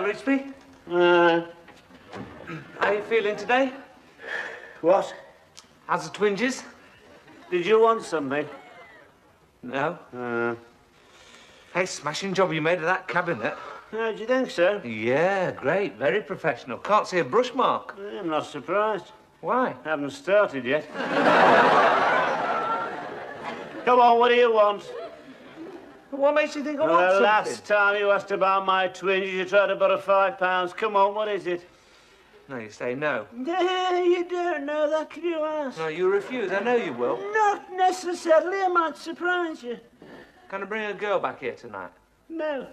Hello, Rigsby. How are you feeling today? What? How's the twinges? Did you want something? No. Hey, smashing job you made of that cabinet. Do you think so? Yeah, great. Very professional. Can't see a brush mark. I'm not surprised. Why? Haven't started yet. Come on, what do you want? What makes you think I want The something? last time you asked about my twinges, you tried to borrow £5. Come on, what is it? No, you say no. No, you don't know that, can you ask? No, you refuse. I know you will. Not necessarily, I might surprise you. Can I bring a girl back here tonight? No.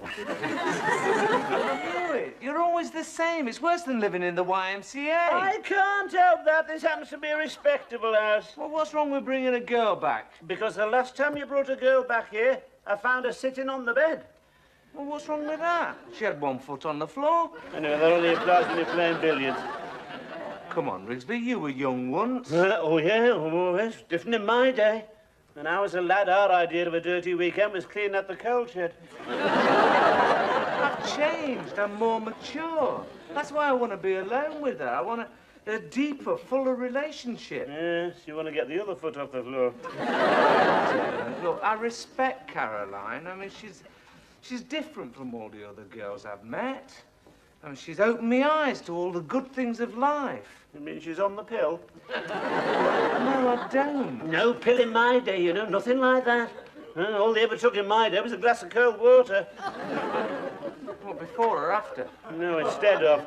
You're always the same. It's worse than living in the YMCA. I can't help that. This happens to be a respectable house. Well, what's wrong with bringing a girl back? Because the last time you brought a girl back here, I found her sitting on the bed. Well, what's wrong with that? She had one foot on the floor. Anyway, that only applies when you're playing billiards. Come on, Rigsby, you were young once. Oh, yeah, oh, it's different in my day. When I was a lad, our idea of a dirty weekend was cleaning up the coal shed. I've changed. I'm more mature. That's why I want to be alone with her. I want a deeper, fuller relationship. Yes, you want to get the other foot off the floor. Look, I respect Caroline. I mean, she's different from all the other girls I've met. I mean, she's opened my eyes to all the good things of life. You mean she's on the pill? No, I don't. No pill in my day, you know, nothing like that. All they ever took in my day was a glass of cold water. What, before or after? No, instead of.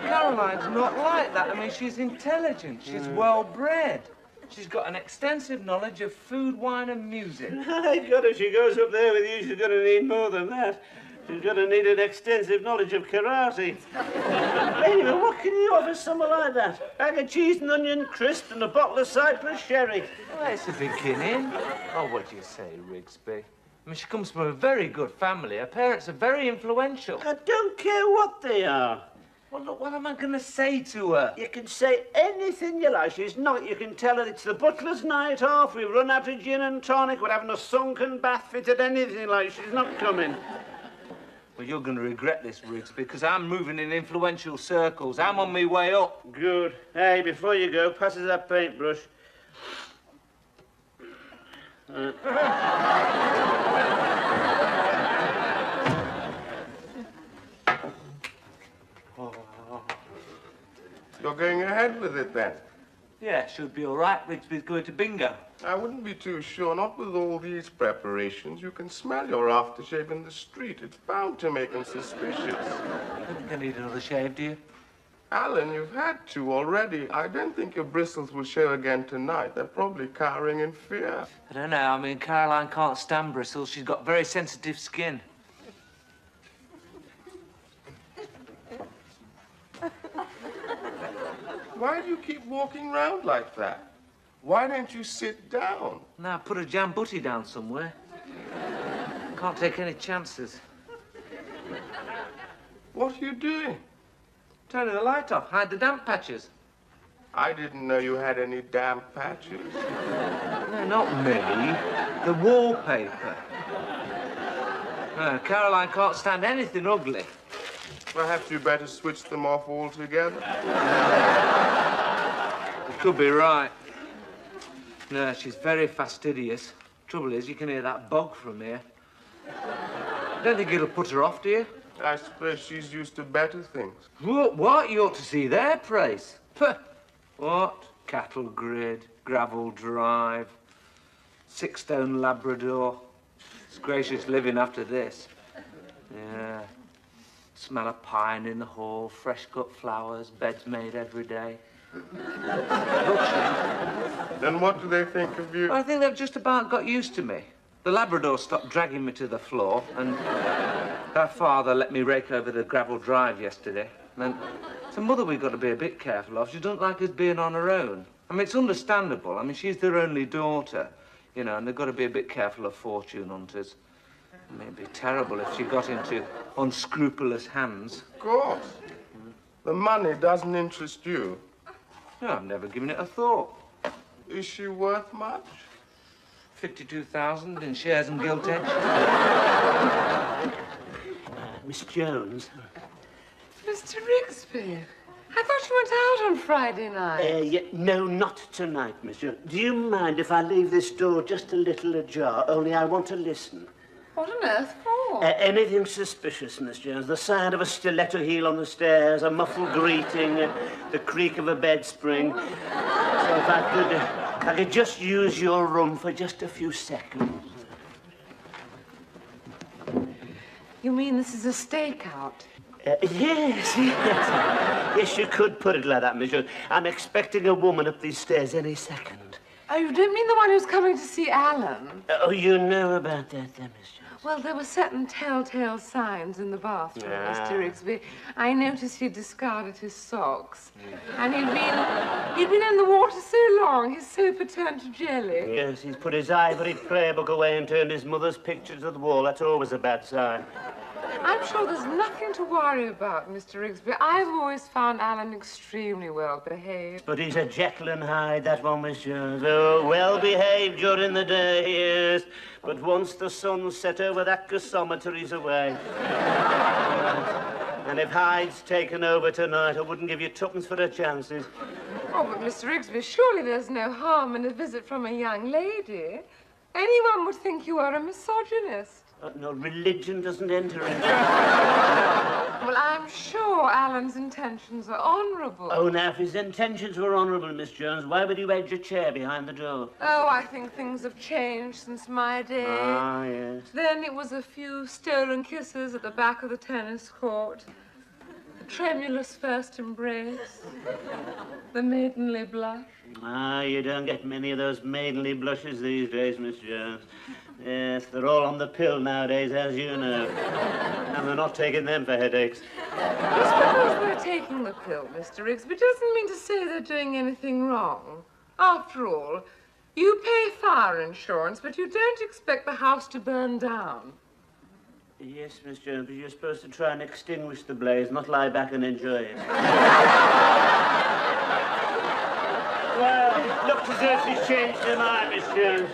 Caroline's not like that. I mean, she's intelligent. She's well-bred. She's got an extensive knowledge of food, wine, and music. My God, if she goes up there with you, she's going to need more than that. She's going to need an extensive knowledge of karate. Anyway, what can you offer someone like that? Bag of cheese and onion crisp and a bottle of Cyprus sherry. Well, it's a beginning. Oh, what do you say, Rigsby? I mean, she comes from a very good family. Her parents are very influential. I don't care what they are. Well, look, what am I going to say to her? You can say anything you like. She's not. You can tell her it's the butler's night off. We've run out of gin and tonic. We're having a sunken bath fitted. Anything like. She's not coming. Well, you're going to regret this, Riggs, because I'm moving in influential circles. I'm on my way up. Good. Hey, before you go, pass us that paintbrush. You're going ahead with it, then? Yeah, should be all right. Rigsby's going to bingo. I wouldn't be too sure. Not with all these preparations. You can smell your aftershave in the street. It's bound to make them suspicious. I don't think I need another shave, do you? Alan, you've had two already. I don't think your bristles will show again tonight. They're probably cowering in fear. I don't know. I mean, Caroline can't stand bristles. She's got very sensitive skin. Why do you keep walking round like that? Why don't you sit down? Now, put a jam butty down somewhere. Can't take any chances. What are you doing? Turning the light off. Hide the damp patches. I didn't know you had any damp patches. No, not me. The wallpaper. No, Caroline can't stand anything ugly. Perhaps you better switch them off altogether. You could be right. No, she's very fastidious. Trouble is, you can hear that bog from here. Don't think it'll put her off, do you? I suppose she's used to better things. What? You ought to see their place. Puh. What? Cattle grid, gravel drive, 6-stone Labrador. It's gracious living after this. Yeah. Smell of pine in the hall, fresh cut flowers, beds made every day. Then what do they think of you? I think they've just about got used to me. The Labrador stopped dragging me to the floor, and her father let me rake over the gravel drive yesterday. And it's a mother we've got to be a bit careful of. She doesn't like us being on her own. I mean, it's understandable. I mean, she's their only daughter, you know, and they've got to be a bit careful of fortune hunters. I mean, it'd be terrible if she got into unscrupulous hands. Of course. The money doesn't interest you. No, I've never given it a thought. Is she worth much? 52,000 in shares and gilt edge. Miss Jones. Mr. Rigsby, I thought you went out on Friday night. No, not tonight, Miss Jones. Do you mind if I leave this door just a little ajar? Only I want to listen. What on earth for? Anything suspicious, Miss Jones? The sound of a stiletto heel on the stairs, a muffled greeting, the creak of a bed spring. So if I could just use your room for just a few seconds. You mean this is a stakeout? Yes. Yes, you could put it like that, Miss Jones. I'm expecting a woman up these stairs any second. Oh, you don't mean the one who's coming to see Alan? Oh, you know about that, then, Miss Jones? Well, there were certain telltale signs in the bathroom, Mr. Rigsby. I noticed he'd discarded his socks. And he'd been in the water so long, his soap had turned to jelly. Yes, he's put his ivory prayer book away and turned his mother's picture to the wall. That's always a bad sign. I'm sure there's nothing to worry about, Mr. Rigsby. I've always found Alan extremely well behaved. But he's a Jekyll and Hyde, that one, Miss Jones. Oh, well behaved during the day, yes. But once the sun's set over that gasometer, he's away. And if Hyde's taken over tonight, I wouldn't give you tuppence for her chances. Oh, but Mr. Rigsby, surely there's no harm in a visit from a young lady. Anyone would think you are a misogynist. No, religion doesn't enter into it. Well, I'm sure Alan's intentions are honourable. Oh, now, if his intentions were honourable, Miss Jones, why would you edge a chair behind the door? Oh, I think things have changed since my day. Ah, yes. Then it was a few stolen kisses at the back of the tennis court, a tremulous first embrace, the maidenly blush. Ah, you don't get many of those maidenly blushes these days, Miss Jones. Yes, they're all on the pill nowadays, as you know. And they're not taking them for headaches. Just because they're taking the pill, Mr. Rigsby, doesn't mean to say they're doing anything wrong. After all, you pay fire insurance, but you don't expect the house to burn down. Yes, Miss Jones, but you're supposed to try and extinguish the blaze, not lie back and enjoy it. Well, it looks as though she's changed her mind, Miss Jones.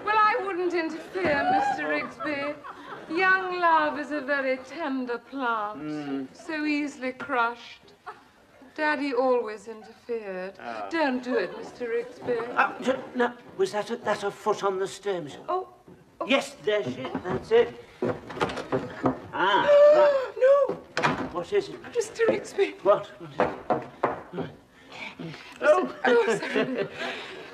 Well, I wouldn't interfere, Mr. Rigsby. Young love is a very tender plant, so easily crushed. Daddy always interfered. Oh. Don't do it, Mr. Rigsby. No, was that's a foot on the stems? Oh. Yes, there she is. That's it. Ah. No. What is it? Mr. Rigsby. What? Oh, sorry.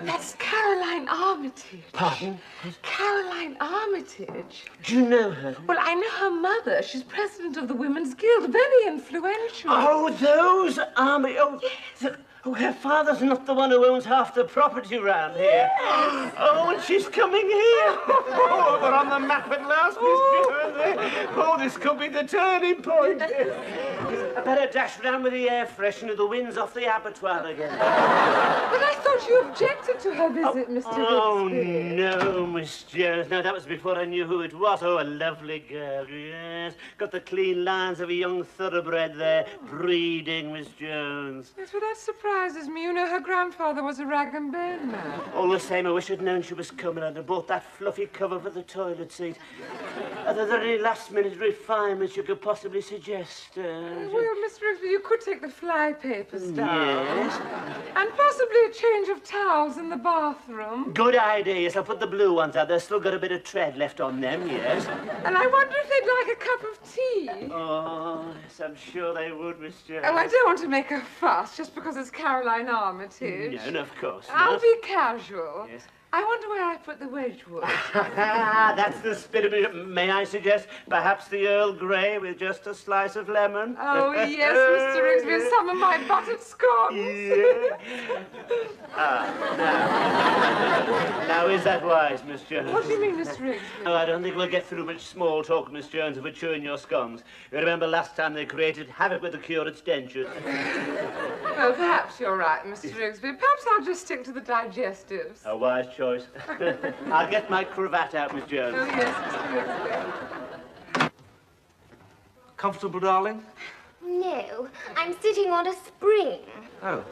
That's Caroline Armitage. Pardon? Caroline Armitage. Do you know her? Well, I know her mother. She's president of the Women's Guild, very influential. Oh, those Army... Oh, yes. Oh, her father's not the one who owns half the property round here. Yes. Oh, and she's coming here. Oh, we're on the map at last, Miss Jones. Oh, this could be the turning point. I better dash round with the air freshener. The wind's off the abattoir again. But I thought you objected to her visit, Mr. Rigsby. Oh, no, Miss Jones. No, that was before I knew who it was. Oh, a lovely girl, yes. Got the clean lines of a young thoroughbred there. Breeding, Miss Jones. Yes, well, that surprises me. You know, her grandfather was a rag and bone man. All the same, I wish I'd known she was coming. I'd have bought that fluffy cover for the toilet seat. Are there any last-minute refinements you could possibly suggest? Well, Mr. Rigsby, you could take the fly papers down. Yes. And possibly a change of towels in the bathroom. Good idea, yes. I'll put the blue ones out. They've still got a bit of tread left on them, yes. And I wonder if they'd like a cup of tea. Oh, yes, I'm sure they would, Miss Jones. Oh, I don't want to make a fuss just because it's Caroline Armitage. No, of course not. I'll be casual. Yes. I wonder where I put the Wedgwood. That's the spirit of it. May I suggest perhaps the Earl Grey with just a slice of lemon? Oh, yes, Mr. Rigsby, and some of my buttered scones. Yeah. Now, is that wise, Miss Jones? What do you mean, Mr. Rigsby? Oh, I don't think we'll get through much small talk, Miss Jones, if we're chewing your scones. You remember last time they created havoc with the curate's dentures? Oh, perhaps you're right, Mr. Rigsby. Perhaps I'll just stick to the digestives. A wise choice. I'll get my cravat out, Miss Jones. Oh, yes, Mr. Rigsby. Comfortable, darling? No, I'm sitting on a spring. Oh,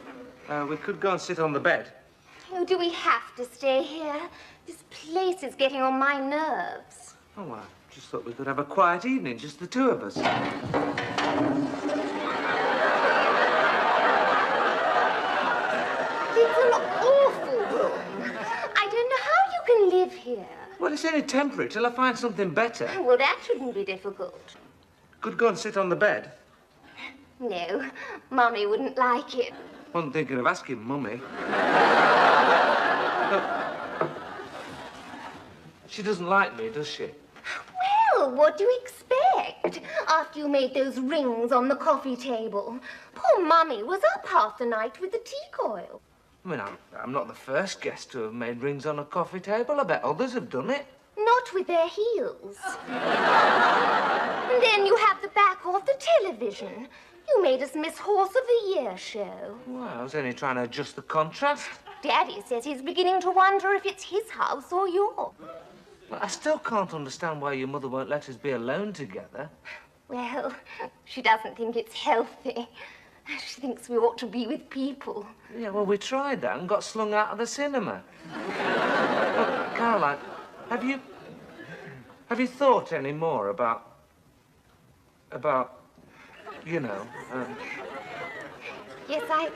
we could go and sit on the bed. Oh, do we have to stay here? This place is getting on my nerves. Oh, well, I just thought we could have a quiet evening, just the two of us. It's an awful room. I don't know how you can live here. Well, it's only temporary till I find something better. Well, that shouldn't be difficult. Could go and sit on the bed. No, Mummy wouldn't like it. Wasn't thinking of asking Mummy. Look, she doesn't like me, does she? Well, what do you expect? After you made those rings on the coffee table. Poor Mummy was up half the night with the tea coil. I mean, I'm not the first guest to have made rings on a coffee table. I bet others have done it. Not with their heels. And then you have the back of the television. You made us Miss Horse of the Year show. Well, I was only trying to adjust the contrast. Daddy says he's beginning to wonder if it's his house or yours. Well, I still can't understand why your mother won't let us be alone together. Well, she doesn't think it's healthy. She thinks we ought to be with people. Yeah, well, we tried that and got slung out of the cinema. Look, Caroline, have you thought any more about, you know, Yes, I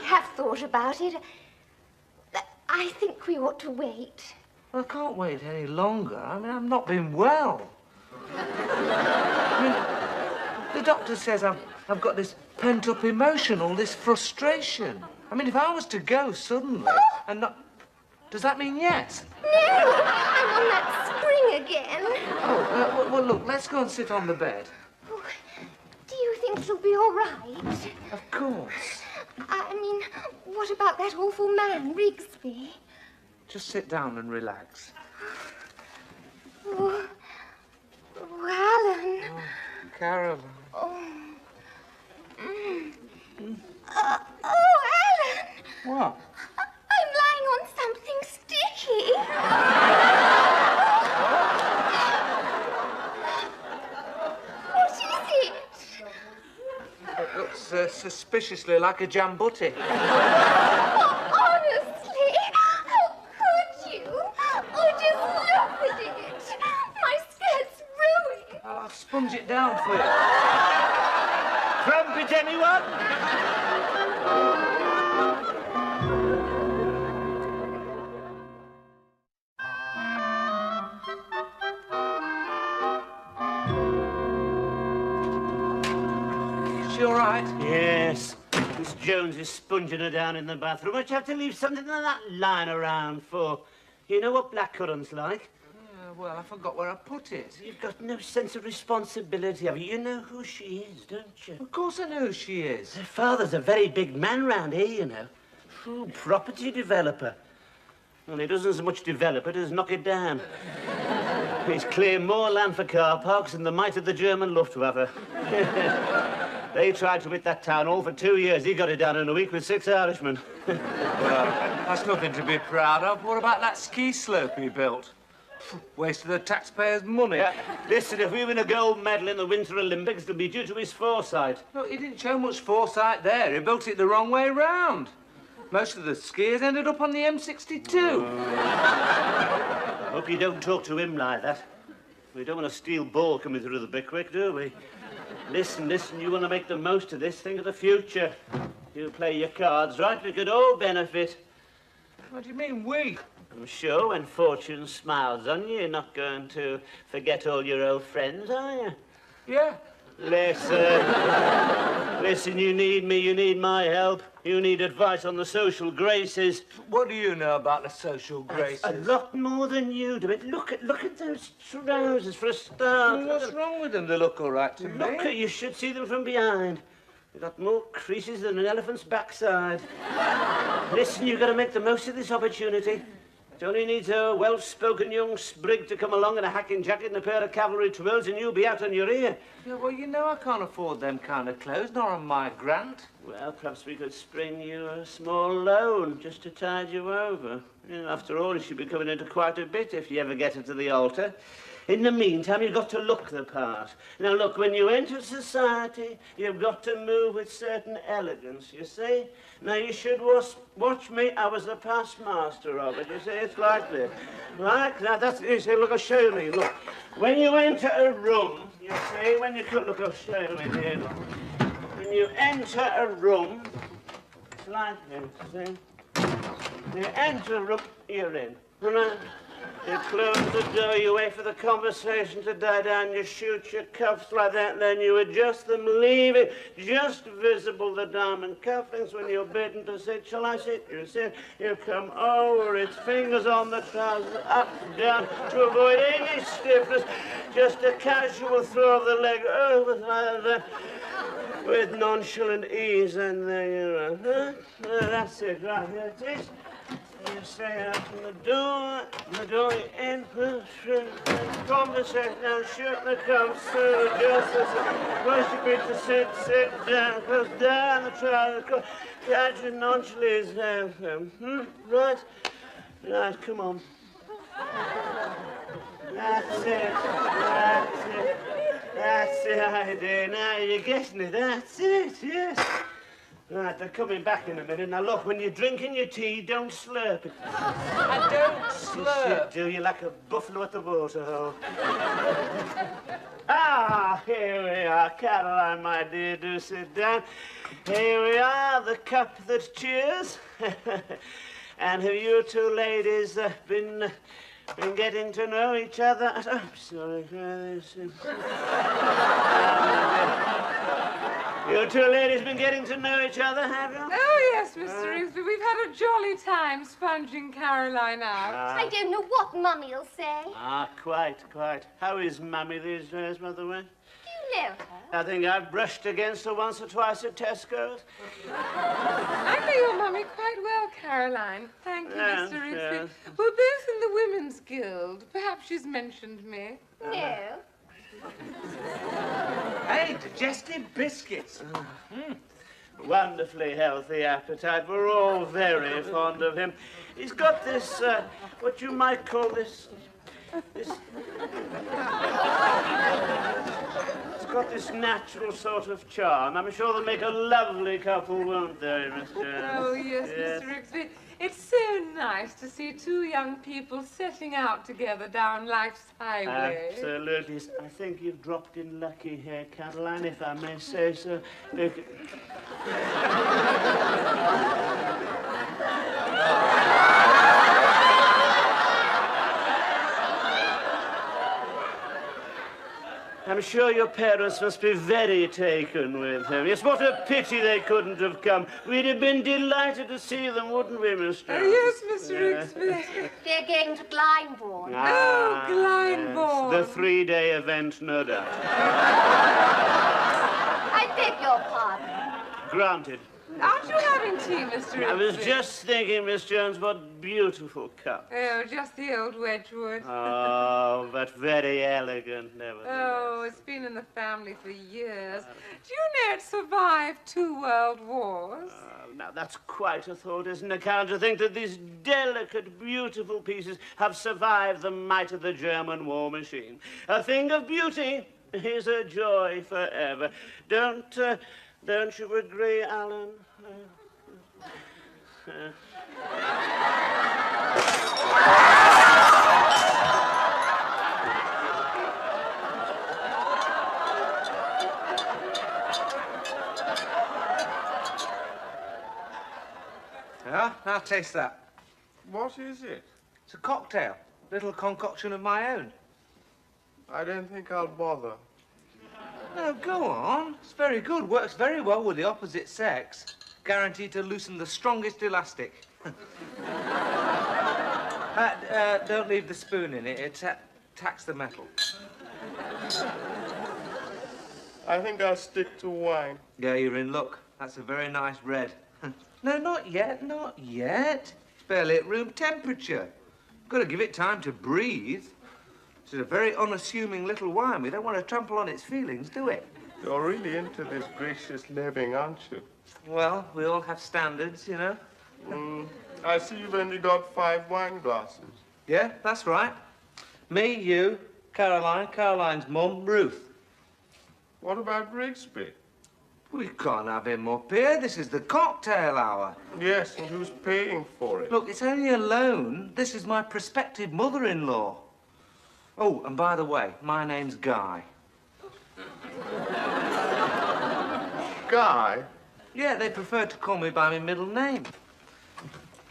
have thought about it. I think we ought to wait. Well, I can't wait any longer. I mean, I've not been well. I mean, the doctor says I've got this pent-up emotion, all this frustration. I mean, if I was to go suddenly and not... Does that mean yes? No, I'm on that spring again. Oh, well, look, let's go and sit on the bed. Oh, do you think she'll be all right? Of course. I mean, what about that awful man, Rigsby? Just sit down and relax. Oh, Alan. Oh, Caroline. Oh. Oh, Alan. What? I'm lying on something sticky. What is it? It looks suspiciously like a jambutti. Oh, honestly, how could you? Oh, just look at it. My skirt's ruined. I'll sponge it down for you. Crumpet, anyone? Is she all right? Yes. Miss Jones is sponging her down in the bathroom. What'd you have to leave something like that lying around for? You know what blackcurrant's like? Yeah, well, I forgot where I put it. You've got no sense of responsibility, have you? You know who she is, don't you? Of course I know who she is. Her father's a very big man round here, you know. True property developer. Well, he doesn't so much develop it as knock it down. He's cleared more land for car parks than the might of the German Luftwaffe. They tried to hit that town all for 2 years. He got it down in a week with 6 Irishmen. Well, that's nothing to be proud of. What about that ski slope he built? Wasted the taxpayers' money. Yeah. Listen, if we win a gold medal in the Winter Olympics, it'll be due to his foresight. Look, he didn't show much foresight there. He built it the wrong way round. Most of the skiers ended up on the M62. Hope you don't talk to him like that. We don't want a steel ball coming through the Bickwick, do we? Listen, you want to make the most of this. Think of the future. You play your cards right, we could all benefit. What do you mean, we? I'm sure when fortune smiles on you, you're not going to forget all your old friends, are you? Yeah. Listen, you need me, you need my help. You need advice on the social graces. What do you know about the social graces? A lot more than you do. Look at those trousers for a start. Well, what's wrong with them? They look all right to me. Look at you should see them from behind. They've got more creases than an elephant's backside. Listen, you've got to make the most of this opportunity. It only needs a well-spoken young sprig to come along in a hacking jacket and a pair of cavalry twirls and you'll be out on your ear. Yeah, well, you know I can't afford them kind of clothes, not on my grant. Well, perhaps we could spring you a small loan just to tide you over. You know, after all, you should be coming into quite a bit if you ever get her to the altar. In the meantime, you've got to look the part. Now, look, when you enter society, you've got to move with certain elegance, you see? Now, you should watch me. I was the past master of it, you see? It's like this. Like that. That's, you see, look, I'll show you. Look, when you enter a room, you see, when you look, I'll show you here, look. When you enter a room, it's like this, see? You enter a room, you're in. Right? You close the door, you wait for the conversation to die down, you shoot your cuffs like that, and then you adjust them, leaving just visible the diamond cufflinks. When you're bidden to sit, shall I sit? You sit, you come over, it's fingers on the trousers, up, down, to avoid any stiffness, just a casual throw of the leg over like that, with nonchalant ease, and there you are. Huh? That's it, right here it is. You say open the door in, conversation, now shoot the cuffs through, just as first you beat to sit down, close down the trousers, catch it nonchalantly, right? Right, come on. That's the idea, now you're getting it, that's it, yes. Right, they're coming back in a minute. Now, look, when you're drinking your tea, don't slurp it. I don't slurp. Do you like a buffalo at the waterhole? Ah, here we are. Caroline, my dear, do sit down. Here we are, the cup that cheers. And have you two ladies been getting to know each other? Oh, I'm sorry. You two ladies been getting to know each other, have you? Oh, yes, Mr. Rigsby. We've had a jolly time sponging Caroline out. I don't know what Mummy'll say. Ah, quite. How is Mummy these days, by the way? Do you know her? I think I've brushed against her once or twice at Tesco's. I know your mummy quite well, Caroline. Thank you, Yes, Mr. Rigsby. yes. We're both in the Women's Guild. Perhaps she's mentioned me. No. Hey, digestive biscuits. Wonderfully healthy appetite. We're all very fond of him. He's got this, what you might call this... He's got this natural sort of charm. I'm sure they'll make a lovely couple, won't they, Mr. Oh, yes, Mr. Rigsby. It's so nice to see two young people setting out together down life's highway. Absolutely. I think you've dropped in lucky here, Caroline, if I may say so. I'm sure your parents must be very taken with him. Yes, what a pity they couldn't have come. We'd have been delighted to see them, wouldn't we, Mr. Oh, yes, Mr. Rigsby. They're going to Glyndebourne. Oh, Glyndebourne. Yes. The 3-day event, no doubt. I beg your pardon. Granted. Aren't you having tea, Mr. Rigsby? I was just thinking, Miss Jones, what beautiful cup. Oh, just the old Wedgwood. Oh, but very elegant, nevertheless. Oh, it's been in the family for years. Do you know it survived 2 world wars? Now, that's quite a thought, isn't it, Count, to think that these delicate, beautiful pieces have survived the might of the German war machine. A thing of beauty is a joy forever. Don't you agree, Alan? Yeah, now taste that. What is it? It's a cocktail. Little concoction of my own. I don't think I'll bother. No, go on. It's very good. Works very well with the opposite sex. Guaranteed to loosen the strongest elastic. Don't leave the spoon in it. It attacks the metal. I think I'll stick to wine. Yeah, you're in luck. That's a very nice red. No, not yet, not yet. It's barely at room temperature. Got to give it time to breathe. It's a very unassuming little wine. We don't want to trample on its feelings, do we? You're really into this gracious living, aren't you? Well, we all have standards, you know. I see you've only got 5 wine glasses. Yeah, that's right. Me, you, Caroline, Caroline's mum, Ruth. What about Rigsby? We can't have him up here. This is the cocktail hour. Yes, and who's paying for it? Look, it's only a loan. This is my prospective mother-in-law. Oh, and by the way, my name's Guy. Guy? Yeah, they prefer to call me by my middle name.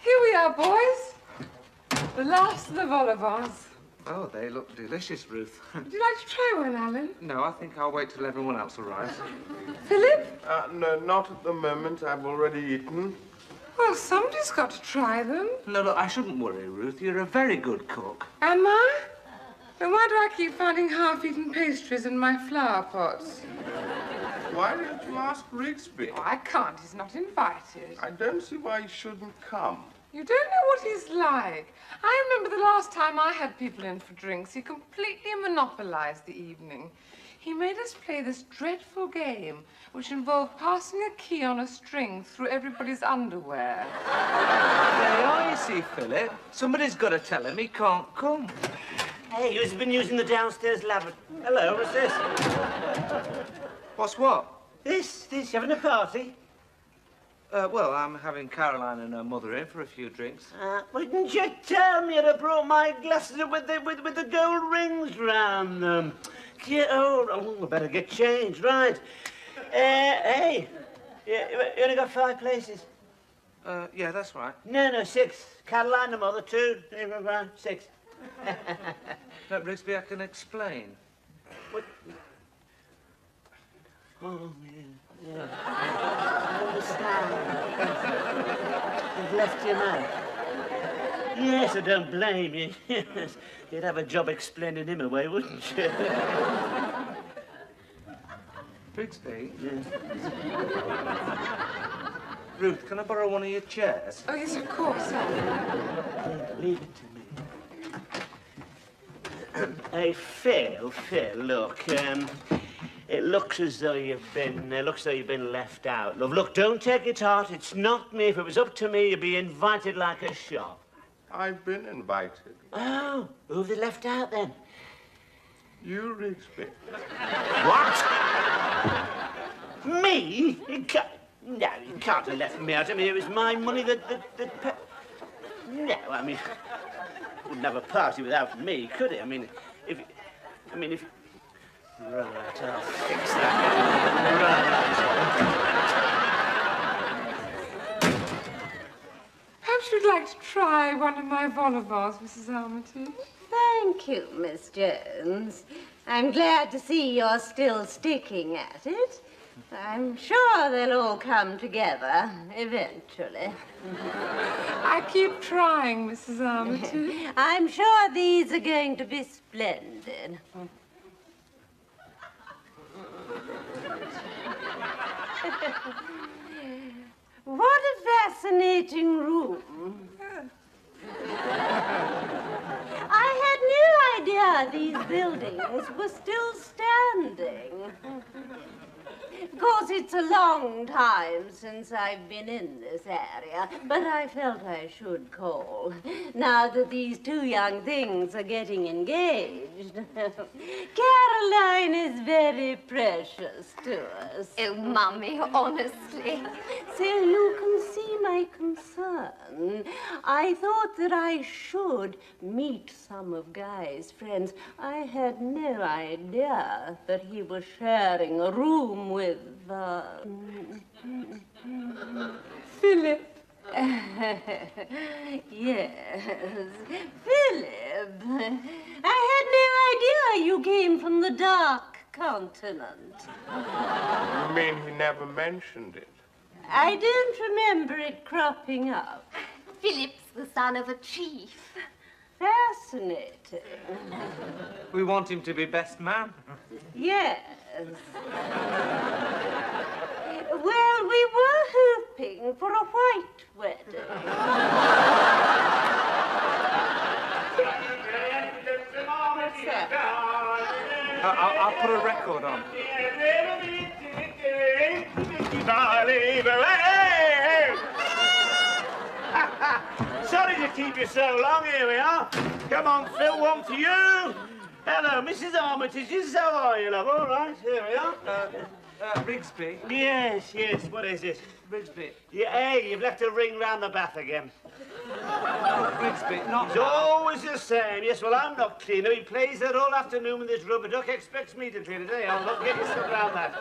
Here we are, boys. The last of the vol au vents. Oh, they look delicious, Ruth. Would you like to try one, Alan? No, I think I'll wait till everyone else arrives. Philip? No, not at the moment. I've already eaten. Well, somebody's got to try them. No, look, I shouldn't worry, Ruth. You're a very good cook. Am I? Then why do I keep finding half-eaten pastries in my flower pots? Why didn't you ask Rigsby? Oh, I can't. He's not invited. I don't see why he shouldn't come. You don't know what he's like. I remember the last time I had people in for drinks, he completely monopolized the evening. He made us play this dreadful game, which involved passing a key on a string through everybody's underwear. There you are, you see, Philip. Somebody's got to tell him he can't come. Hey, who's been using the downstairs lavatory? Hello, what's this? What's what? This, you having a party? Well, I'm having Caroline and her mother in for a few drinks. Why didn't you tell me? I brought my glasses with the gold rings round them. Yeah, oh, I better get changed, right. Hey, you only got 5 places? Yeah, that's right. No, 6. Caroline, the mother, 2, 3, 4, 5, 6. No, Rigsby, I can explain. What? Oh, yeah. I understand. You've left your mouth. Yes, I don't blame you. Yes. You'd have a job explaining him away, wouldn't you? Rigsby? Yeah. Ruth, can I borrow one of your chairs? Oh, yes, of course. Leave it to me. Hey, Phil, look, it looks as though you've been left out, love. Look, don't take it hard. It's not me. If it was up to me, you'd be invited like a shot. I've been invited. Oh, who have they left out, then? You, Rigsby. What? Me? You can't have left me out. I mean, it was my money that No, I mean, wouldn't have a party without me, could it? I mean, if... Right, I'll fix that. Right. Perhaps you'd like to try one of my vol au vents, Mrs. Armitage. Thank you, Miss Jones. I'm glad to see you're still sticking at it. I'm sure they'll all come together eventually. I keep trying, Mrs. Armitage. I'm sure these are going to be splendid. What a fascinating room. I had no idea these buildings were still standing. Of course, it's a long time since I've been in this area, but I felt I should call, now that these 2 young things are getting engaged. Caroline is very precious to us. Oh, Mummy, honestly. So you can see my concern. I thought that I should meet some of Guy's friends. I had no idea that he was sharing a room with... Philip. Yes, Philip. I had no idea you came from the dark continent. You mean he never mentioned it? I don't remember it cropping up. Philip's the son of a chief. Fascinating. We want him to be best man. Yes. Well, we were hoping for a white wedding. What's that? I'll put a record on. Sorry to keep you so long. Here we are. Come on, Phil, one for you. Hello, Mrs. Armitage. How are you, love? All right, here we are. Rigsby. Yes, what is it? Rigsby. Yeah, hey, you've left a ring round the bath again. Rigsby, not It's always the same. Yes, well, I'm not cleaner. He plays there all afternoon with this rubber duck, expects me to clean it. Hey, I'll not get you stuff around that.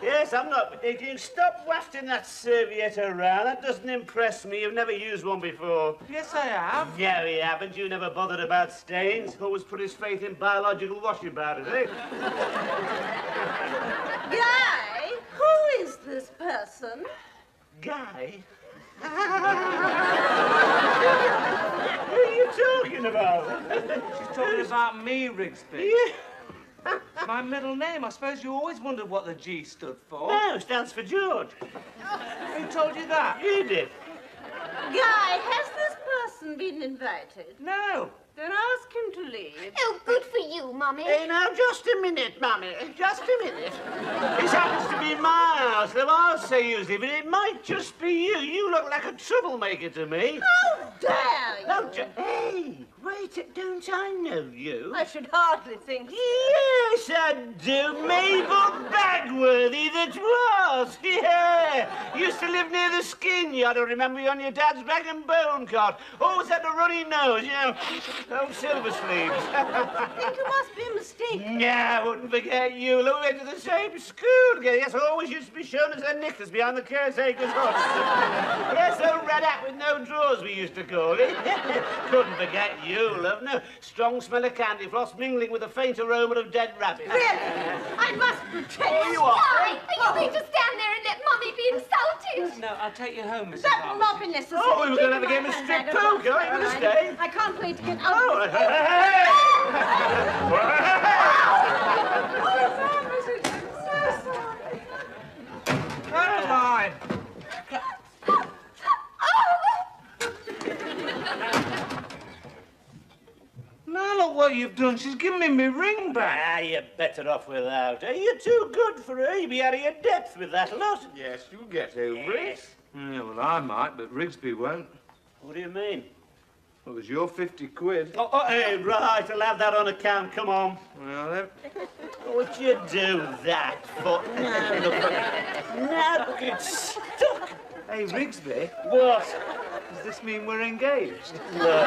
Yes, I'm not. But if you stop wafting that serviette around, that doesn't impress me. You've never used one before. Yes, I have. Yeah, we haven't. You never bothered about stains. Always put his faith in biological washing powders, eh? Guy, who is this person? Guy? Who are you talking about? She's talking about me, Rigsby. Yeah. My middle name. I suppose you always wondered what the G stood for. No, stands for George. Who told you that? You did. Guy, has this person been invited? No. Then ask him to leave. Oh, good for you, Mummy. Hey, now, just a minute, Mummy. Just a minute. This happens to be my house, though I'll say usually, but it might just be you. You look like a troublemaker to me. How dare you? No, hey, wait, don't I know you? I should hardly think so. Yes, I do. Mabel Bagworthy, that was. Yeah. Used to live near the skin yard. I remember you on your dad's rag and bone cart. Always had a runny nose, you know. Oh, silver sleeves. I think you must be mistaken. Yeah, I wouldn't forget you. Look, we went to the same school together. Yes, I always used to be shown as a knickers behind the caretaker's hut. Yes, a red hat with no drawers, we used to call it. Couldn't forget you, love. No, strong smell of candy floss mingling with a faint aroma of dead rabbit. Really? I must protest. Oh, you are. Why? Are you going to stand there and let Mummy be insulted? No, I'll take you home, Mrs. That will not Armitage. be necessary. Oh, we were going to have a game of strip poker. Are you going to stay? I can't wait to get out. Oh, of Caroline! Now look what you've done. She's given me my ring back. Ah, you're better off without her. You're too good for her. You'll be out of your depth with that lot. Yes, you get over it. Yeah, well, I might, but Rigsby won't. What do you mean? It was your 50 quid. Oh, hey, right, I'll have that on account. Come on. Well, then. What'd you do that for? Now look, it's stuck. Hey, Rigsby, What? does this mean we're engaged? Look.